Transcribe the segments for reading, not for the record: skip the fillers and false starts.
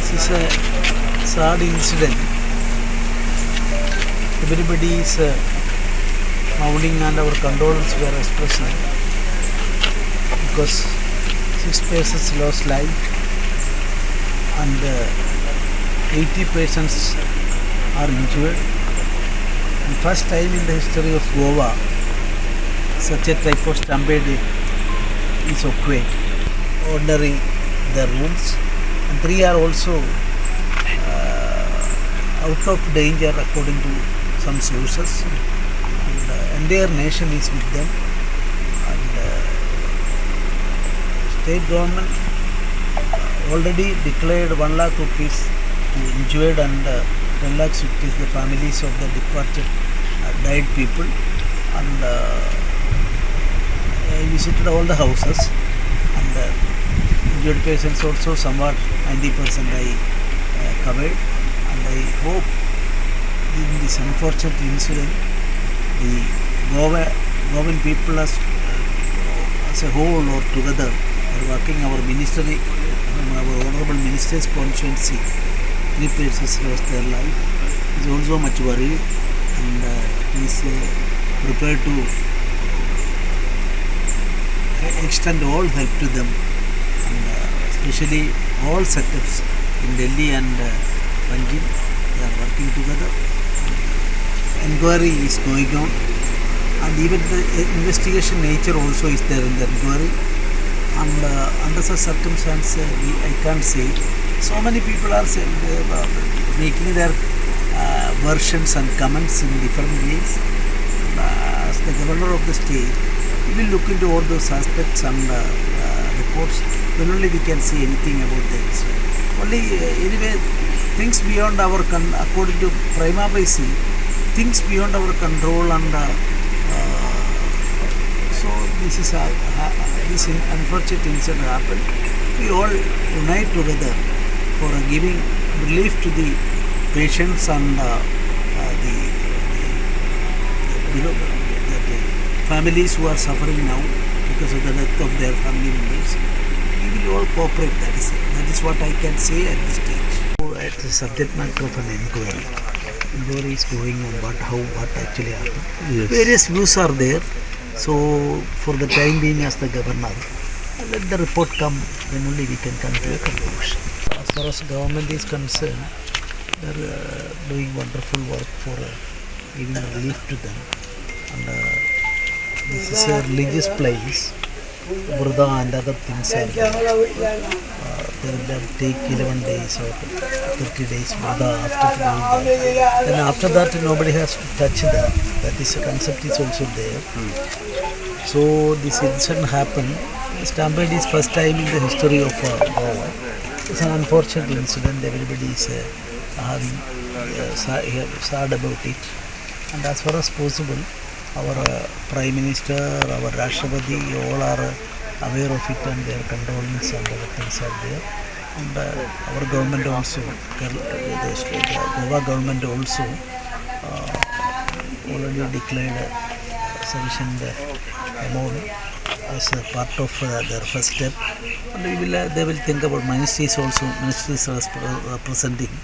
This is a sad incident. Everybody is mourning and our condolences were expressing because 6 persons lost life and 80 persons are injured. And first time in the history of Goa, such a type of stampede is occurred, honoring the rules. And 3 are also out of danger according to some sources. And entire nation is with them. And state government already declared 1 lakh rupees to injured and 10 lakhs rupees the families of the departed died people. And I visited all the houses and injured patients also somewhat 90% I covered. And I hope in this unfortunate incident the Goan people as a whole or together are working our ministry, our honorable minister's constituency. 3 persons lost their life. He is also much worried and he is prepared to extend all help to them, and especially all setups in Delhi and Panjim. They are working together. Inquiry is going on, and even the investigation nature also is there in the inquiry. And under such circumstances, I can't say. So many people are making their versions and comments in different ways. As the governor of the state, we will look into all those aspects and reports. Then only we can say anything about the incident. Only anyway, things beyond our according to prima facie, things beyond our control, and so this is this unfortunate incident happened. We all unite together for giving relief to the patients and the families who are suffering now because of the death of their family members. We will all cooperate. That is what I can say at this stage. At the subject matter of an inquiry. Inquiry is going on what actually happened. Yes. Various views are there. So for the time being, as the governor, let the report come, then only we can come to a conclusion. As far as government is concerned, they are doing wonderful work for giving relief to them. And this is a religious place. Vrda and other things are there. They will take 11 days or 30 days Vrda after doing that. Then after that, nobody has to touch them. That is a concept is also there. So this incident happened. Stampede is first time in the history of Goa. It's an unfortunate incident. Everybody is sad about it. And as far as possible, our Prime Minister, our Rashtrapati, all are aware of it and their condolence and other things are there. And our government also, the Goa government also already declared sufficient amount as a part of their first step. And they will think about ministries also. Ministries are representing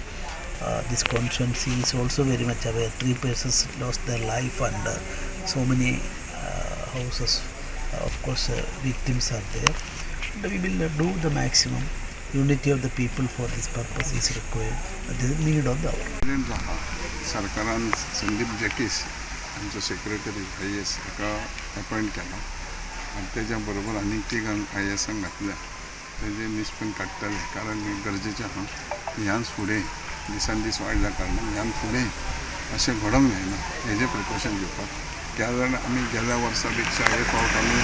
this constituency is also very much aware. 3 persons lost their life and so many houses, of course, victims are there. And we will do the maximum. Unity of the people for this purpose is required. This is need of the hour. सरकारान संदीप जॅकीस आमचो secretary IAS एका appoint केला आनी तेज्या बरोबर आनीक 3 IASांक घातल्या. तेजे निश्पण काडटले कारण गरजेचें आहा. ह्याच फुडें दिसान दीस वाडल्या कारणान ह्यान फुडें अशें घडोंक जायना हेजें प्रिकॉशन घेवपाक. कारण आमी गेल्या वर्सा पेक्षा हे फावट आमी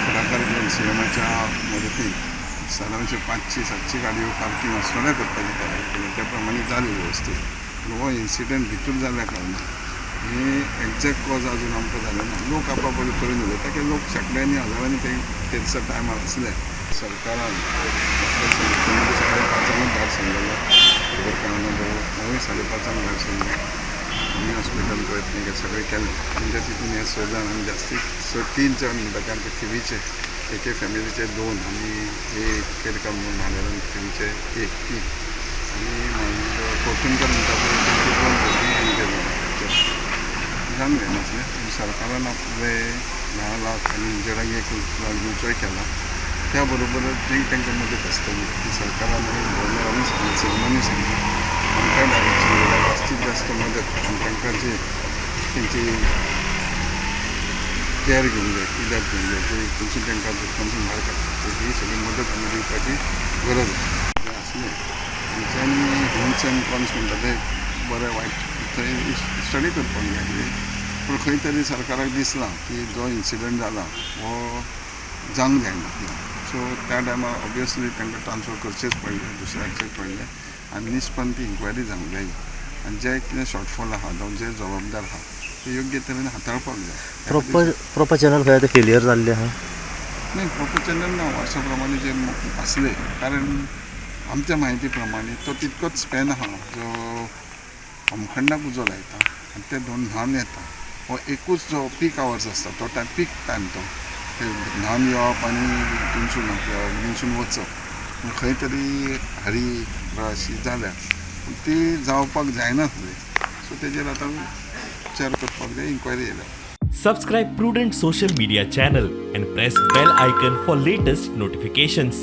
फुडाकार घेवन CMच्या मदतीन सादारणशे 500-700 गाडयो पार्किंग आसतोल्या करपाची तयारी केली. त्या प्रमाणे जाली वेवस्थीत. पूण हो इन्सिडंट भितर जाल्या कारणान हे एक्झॅक्ट कॉज अजून आमकां जालें ना. लोक आपापले तरेन उलयता की लोक शेकड्यांनी हजारांनी ते दिसा टायमार आसले. सरकारान मुख्यमंत्री 5:30 भायर सरलेलो खबर कळना बरो 9:30 भायर सरलो. आमी हॉस्पिटल प्रयत्न सगळे केले. म्हणजे तितून हे 6 जाण आनी जास्तीत 3 जाण म्हणटा ते आमकां थिवीचे एके फॅमिलीचे 2 आणि एक केरकर म्हणून भांडेरान त्यांचे 1 3 आणि कोटुंकर म्हणतात त्यांचे 2 भुरगीं आनी ते जाणले नासले. सरकारान आपले 10 लाख आणि इंजर्डांक 1 लाख दिवचोय केला. त्या बरोबरच जी तांकां मदत आसतली ती सरकारान आनी गव्हर्नरांनी सांगली, सीएमांनी सांगली आमकां डायरेक्ट जास्तीत जास्त मदत आनी तांकां जे तेंची कॅर घेवंक जाय, कित्याक घेवंक जाय ते खंयसून तांकां दुखांसून भायर काडटा ही सगळी मदत आमी दिवपाची गरज आसा. जें आसलें तेंच्यांनी हिंट्स एंड कॉन्स म्हणटा ते बरें वायट थंय स्टडी करपाक जाय कितें. पूण खंय तरी सरकाराक दिसलां की जो इन्सिडंट जाला हो जावंक जायना. सो त्या टायमार ऑब्वियसली तांकां ट्रान्सफर करचेच पडलें, दुसऱ्याचेच पडलें आनी निश्पन्न ती इन्क्वायरी जावंक जाय आनी जे कितें शॉर्टफॉल आहा जावं जे जबाबदार आहा ते योग्य तरेन हाताळपाक जाय. प्रॉपर चॅनल खंय ते फेलियर जाल्ले आहा? नाही, प्रॉपर चॅनल ना वर्षा प्रमाणे जे असले, कारण आमच्या म्हायती प्रमाणे तो तितकोच स्पॅन आहा जो होमखंडाक उजो लायता आनी ते 2 न्हाण येता. हो एकूच जो पीक आवर्स आसता तो टायम पीक टायम तो न्हाण येवप आनी तिनसून येवप तिनसून वचप खंय तरी हरी रश जाल्या ती जावपाक जायनासली. सो तेजेर आतां विचार करपाक जाय, इन्क्वायरी येयल्या. Subscribe Prudent social media channel and press bell icon for latest notifications.